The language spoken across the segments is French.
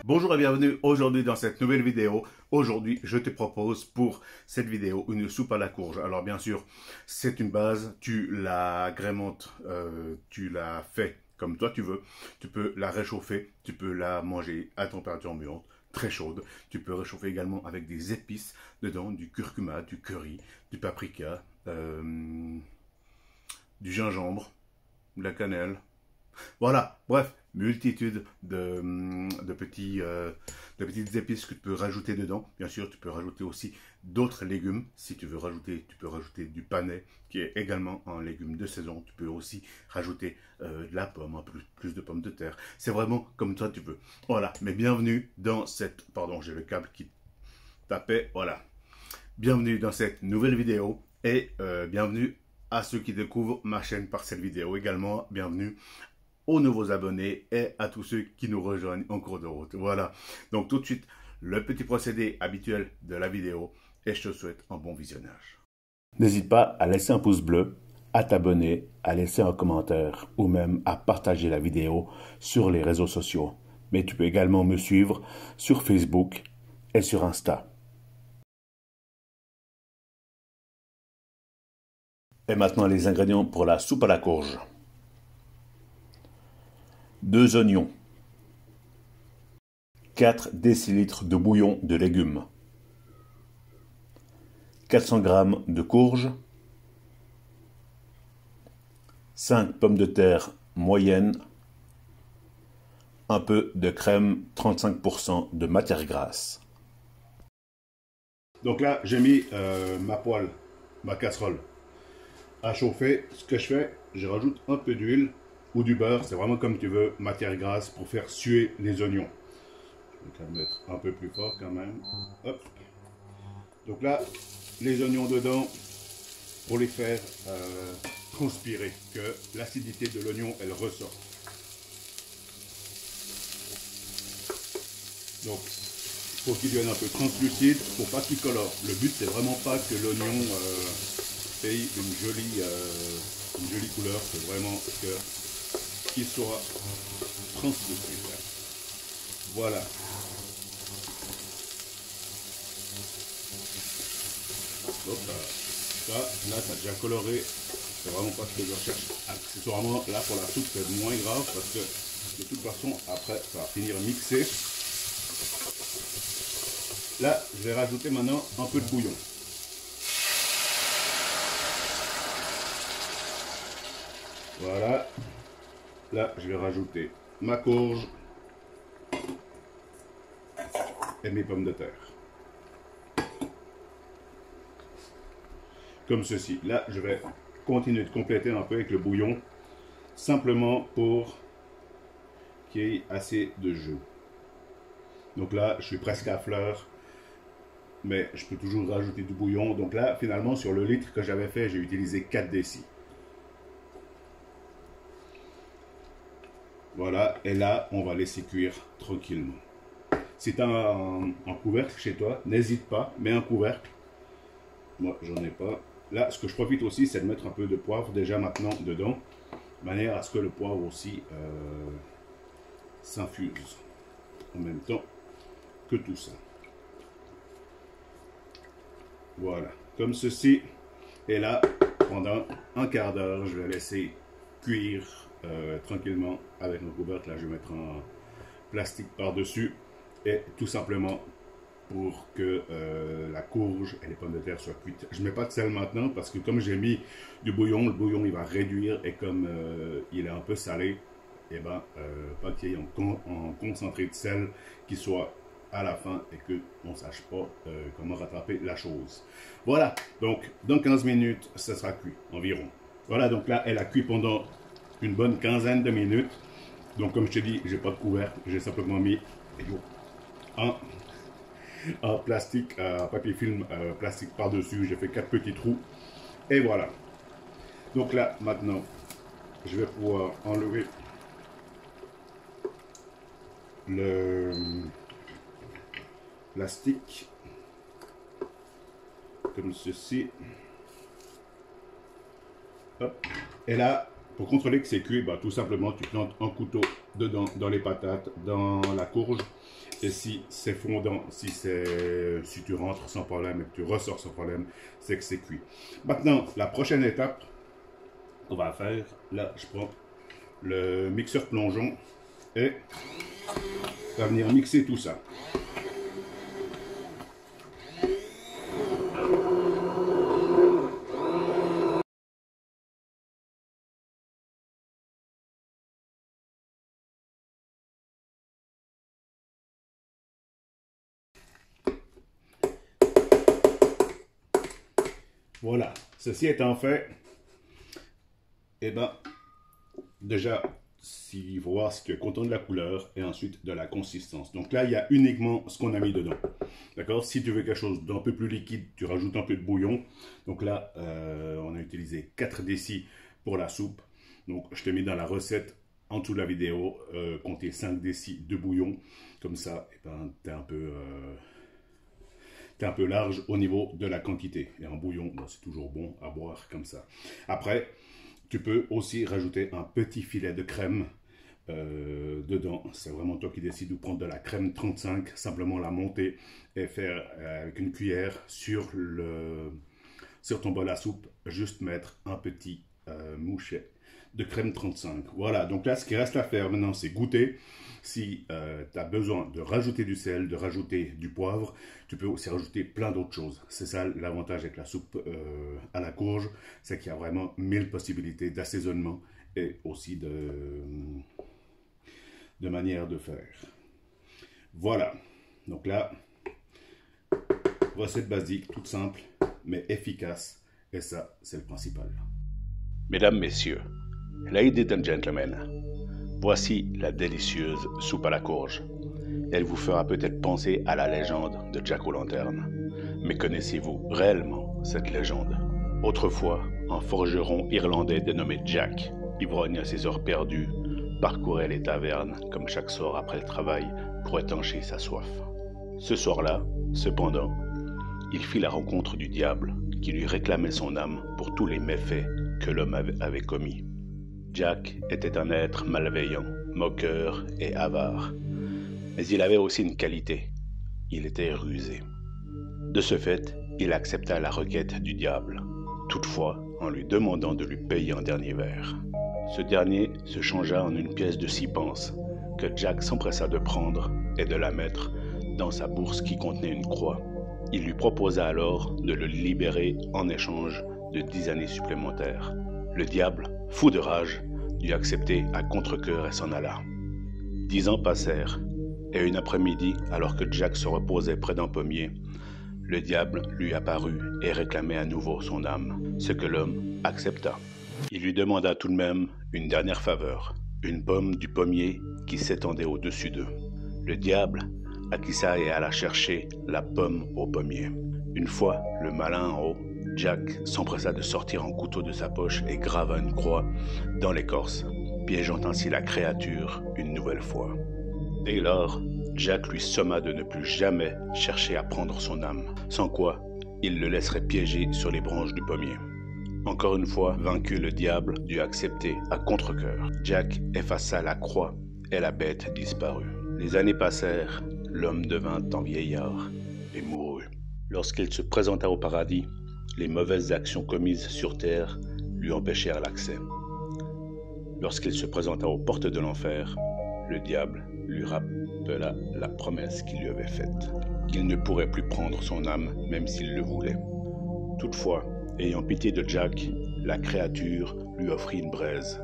Bonjour et bienvenue aujourd'hui dans cette nouvelle vidéo. Aujourd'hui, je te propose pour cette vidéo une soupe à la courge. Alors bien sûr, c'est une base, tu l'agrémentes, tu la fais comme toi tu veux. Tu peux la réchauffer, tu peux la manger à température ambiante, très chaude. Tu peux réchauffer également avec des épices dedans, du curcuma, du curry, du paprika, du gingembre, de la cannelle. Voilà, bref, multitude de petites épices que tu peux rajouter dedans. Bien sûr, tu peux rajouter aussi d'autres légumes. Si tu veux rajouter, tu peux rajouter du panais, qui est également un légume de saison. Tu peux aussi rajouter de la pomme, un peu plus de pommes de terre. C'est vraiment comme toi tu veux. Voilà, mais bienvenue dans cette... Pardon, j'ai le câble qui tapait. Voilà. Bienvenue dans cette nouvelle vidéo et bienvenue à ceux qui découvrent ma chaîne par cette vidéo. Également, bienvenue aux nouveaux abonnés et à tous ceux qui nous rejoignent en cours de route. Voilà, donc tout de suite, le petit procédé habituel de la vidéo et je te souhaite un bon visionnage. N'hésite pas à laisser un pouce bleu, à t'abonner, à laisser un commentaire ou même à partager la vidéo sur les réseaux sociaux. Mais tu peux également me suivre sur Facebook et sur Insta. Et maintenant les ingrédients pour la soupe à la courge. 2 oignons, 4 décilitres de bouillon de légumes, 400 g de courge, 5 pommes de terre moyennes, un peu de crème, 35% de matière grasse. Donc là, j'ai mis ma poêle, ma casserole à chauffer. Ce que je fais, je rajoute un peu d'huile ou du beurre, c'est vraiment comme tu veux, matière grasse pour faire suer les oignons. Je vais mettre un peu plus fort quand même. Hop. Donc là, les oignons dedans, pour les faire transpirer, que l'acidité de l'oignon, elle ressort. Donc, il faut qu'il devienne un peu translucide, il ne faut pas qu'il colore. Le but, c'est vraiment pas que l'oignon ait une jolie couleur, c'est vraiment qu'il soit translucide. Voilà. Donc, là, ça a déjà coloré. C'est vraiment pas ce que je recherche. Accessoirement, là, pour la soupe, c'est moins grave parce que de toute façon, après, ça va finir mixé. Là, je vais rajouter maintenant un peu de bouillon. Voilà. Là, je vais rajouter ma courge et mes pommes de terre. Comme ceci. Là, je vais continuer de compléter un peu avec le bouillon, simplement pour qu'il y ait assez de jus. Donc là, je suis presque à fleur, mais je peux toujours rajouter du bouillon. Donc là, finalement, sur le litre que j'avais fait, j'ai utilisé 4 décis. Voilà, et là, on va laisser cuire tranquillement. Si tu as un couvercle chez toi, n'hésite pas, mets un couvercle. Moi, j'en ai pas. Là, ce que je profite aussi, c'est de mettre un peu de poivre déjà maintenant dedans, de manière à ce que le poivre aussi s'infuse en même temps que tout ça. Voilà, comme ceci. Et là, pendant un quart d'heure, je vais laisser cuire tranquillement avec mon couvercle. Là, je vais mettre un plastique par-dessus et tout simplement pour que la courge et les pommes de terre soient cuites. Je ne mets pas de sel maintenant parce que comme j'ai mis du bouillon, le bouillon il va réduire et comme il est un peu salé, et ben pas qu'il y ait un concentré de sel qui soit à la fin et qu'on ne sache pas comment rattraper la chose. Voilà, donc dans 15 minutes, ça sera cuit environ. Voilà, donc là, elle a cuit pendant une bonne quinzaine de minutes. Donc comme je te dis, j'ai pas de couvercle, j'ai simplement mis un plastique, papier film plastique par-dessus. J'ai fait 4 petits trous. Et voilà. Donc là, maintenant, je vais pouvoir enlever le plastique. Comme ceci. Hop. Et là, Pour contrôler que c'est cuit, bah, tout simplement, tu plantes un couteau dedans, dans les patates, dans la courge. Et si c'est fondant, si tu rentres sans problème et que tu ressors sans problème, c'est que c'est cuit. Maintenant, la prochaine étape qu'on va faire, là, je prends le mixeur plongeon et on va venir mixer tout ça. Voilà, ceci étant fait, et ben déjà, il faut voir si tu es content de la couleur et ensuite de la consistance. Donc là, il y a uniquement ce qu'on a mis dedans. D'accord? Si tu veux quelque chose d'un peu plus liquide, tu rajoutes un peu de bouillon. Donc là, on a utilisé 4 décis pour la soupe. Donc je te mets dans la recette en dessous de la vidéo, compter 5 décis de bouillon. Comme ça, et ben, tu es un peu large au niveau de la quantité. Et en bouillon, bon, c'est toujours bon à boire comme ça. Après, tu peux aussi rajouter un petit filet de crème dedans. C'est vraiment toi qui décides de prendre de la crème 35, simplement la monter et faire avec une cuillère sur ton bol à soupe, juste mettre un petit mouchet de crème 35. Voilà, donc là, ce qui reste à faire maintenant, c'est goûter. Si tu as besoin de rajouter du sel, de rajouter du poivre, tu peux aussi rajouter plein d'autres choses. C'est ça l'avantage avec la soupe à la courge, c'est qu'il y a vraiment 1000 possibilités d'assaisonnement et aussi de manière de faire. Voilà, donc là, recette basique, toute simple, mais efficace, et ça, c'est le principal. Mesdames, Messieurs, Ladies and Gentlemen, voici la délicieuse soupe à la courge. Elle vous fera peut-être penser à la légende de Jack O'Lantern. Mais connaissez-vous réellement cette légende? Autrefois, un forgeron irlandais dénommé Jack, ivrogne à ses heures perdues, parcourait les tavernes comme chaque soir après le travail pour étancher sa soif. Ce soir-là, cependant, il fit la rencontre du diable qui lui réclamait son âme pour tous les méfaits que l'homme avait commis. Jack était un être malveillant, moqueur et avare. Mais il avait aussi une qualité, il était rusé. De ce fait, il accepta la requête du diable, toutefois en lui demandant de lui payer un dernier verre. Ce dernier se changea en une pièce de 6 pences, que Jack s'empressa de prendre et de la mettre dans sa bourse qui contenait une croix. Il lui proposa alors de le libérer en échange de 10 années supplémentaires. Le diable, fou de rage, dut accepter à contre-cœur et s'en alla. 10 ans passèrent, et une après-midi, alors que Jack se reposait près d'un pommier, le diable lui apparut et réclamait à nouveau son âme, ce que l'homme accepta. Il lui demanda tout de même une dernière faveur, une pomme du pommier qui s'étendait au-dessus d'eux. Le diable acquiesça et alla chercher la pomme au pommier. Une fois le malin en haut, Jack s'empressa de sortir un couteau de sa poche et grava une croix dans l'écorce, piégeant ainsi la créature une nouvelle fois. Dès lors, Jack lui somma de ne plus jamais chercher à prendre son âme, sans quoi il le laisserait piéger sur les branches du pommier. Encore une fois, vaincu, le diable dut accepter à contre-cœur. Jack effaça la croix et la bête disparut. Les années passèrent, l'homme devint un vieillard et mourut. Lorsqu'il se présenta au paradis, les mauvaises actions commises sur terre lui empêchèrent l'accès. Lorsqu'il se présenta aux portes de l'enfer, le diable lui rappela la promesse qu'il lui avait faite. Il ne pourrait plus prendre son âme, même s'il le voulait. Toutefois, ayant pitié de Jack, la créature lui offrit une braise,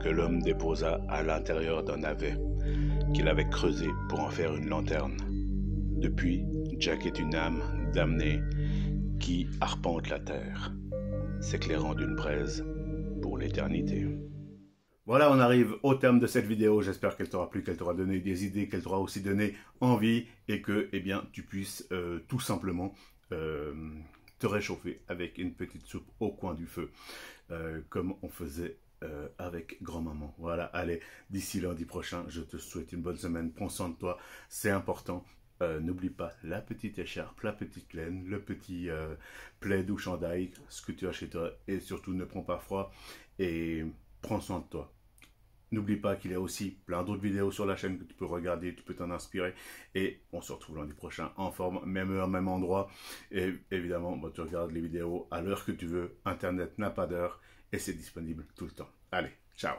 que l'homme déposa à l'intérieur d'un navet qu'il avait creusé pour en faire une lanterne. Depuis, Jack est une âme damnée qui arpente la terre, s'éclairant d'une braise pour l'éternité. Voilà, on arrive au terme de cette vidéo. J'espère qu'elle t'aura plu, qu'elle t'aura donné des idées, qu'elle t'aura aussi donné envie et que eh bien, tu puisses tout simplement te réchauffer avec une petite soupe au coin du feu, comme on faisait avec grand-maman. Voilà, allez, d'ici lundi prochain, je te souhaite une bonne semaine. Prends soin de toi, c'est important. N'oublie pas la petite écharpe, la petite laine, le petit plaid ou chandail, ce que tu as chez toi, et surtout ne prends pas froid. Et prends soin de toi. N'oublie pas qu'il y a aussi plein d'autres vidéos sur la chaîne que tu peux regarder, tu peux t'en inspirer. Et on se retrouve lundi prochain en forme, même heure, même endroit. Et évidemment, tu regardes les vidéos à l'heure que tu veux. Internet n'a pas d'heure et c'est disponible tout le temps. Allez, ciao!